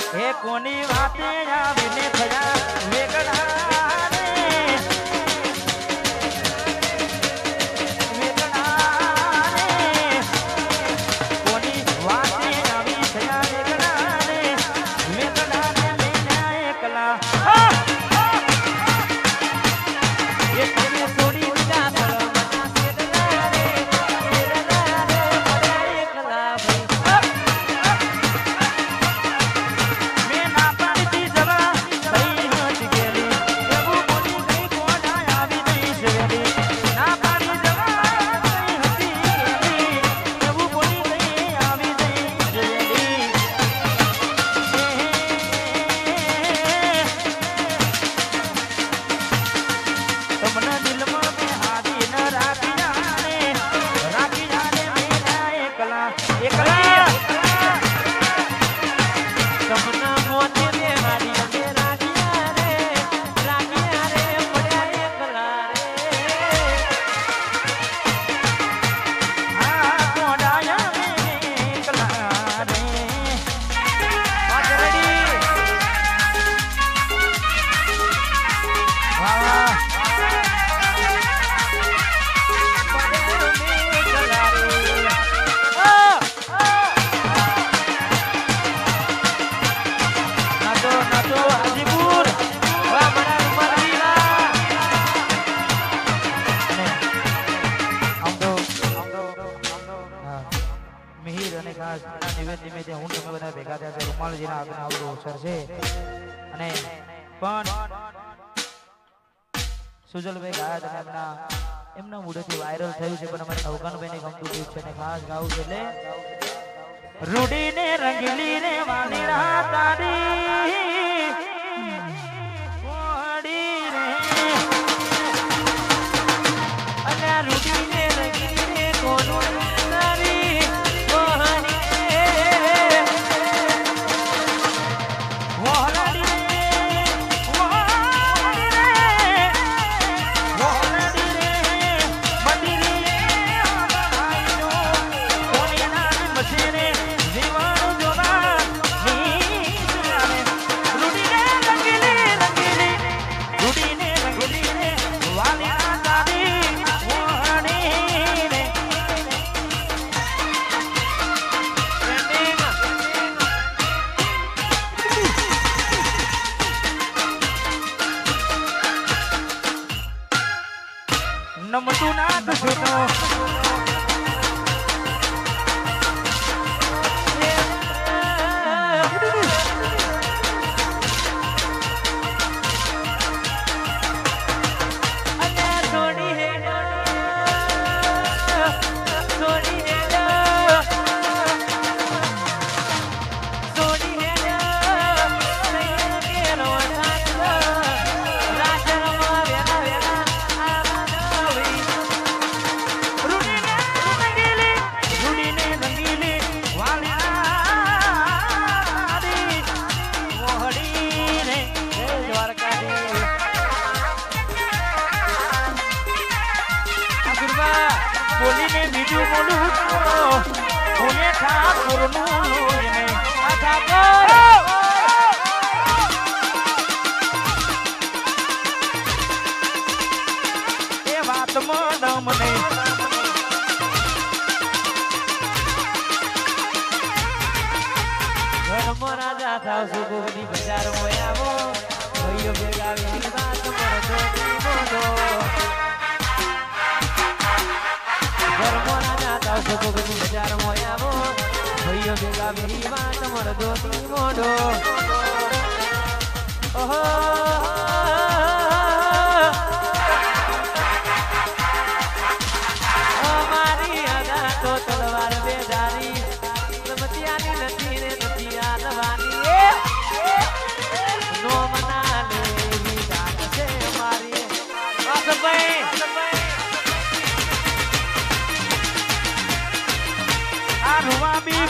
હે કોની વાતે આવીને થયા વેગડા સુજલભાઈ ગાયા હતા એમના મુડેથી વાયરલ થયું છે પણ અમારે નવકાનભાઈને ગમતું ગીત છે ને ખાસ ગાવું છે એટલે રૂડી ને રંગીલી રે વાલીડા તારી કોડી રે અને રૂડી ને રંગીલી રે કોનું તારી કોહની નમતું નાથ છૂટો બોલીને બીજું બોલું બોલે ઠાકોરનું લોહીને આ ઠાકોર એ વાતમાં દમ નહીં ઘરમાં રાજા થાવ સુગોની બજારમાં આવો ભાઈઓ ભેગા આવી વાત મળતો બોલો સુગોની બજારમાં આવો ભાઈઓ ભેગા આવી વાત મળતો મોઢો ઓહો અમારી અદા તો તલવાર બેદારી મતિયાની નથી રે નથી આલવાની નો મના લેવી જાત છે મારી ભાઈ આ રૂવા બી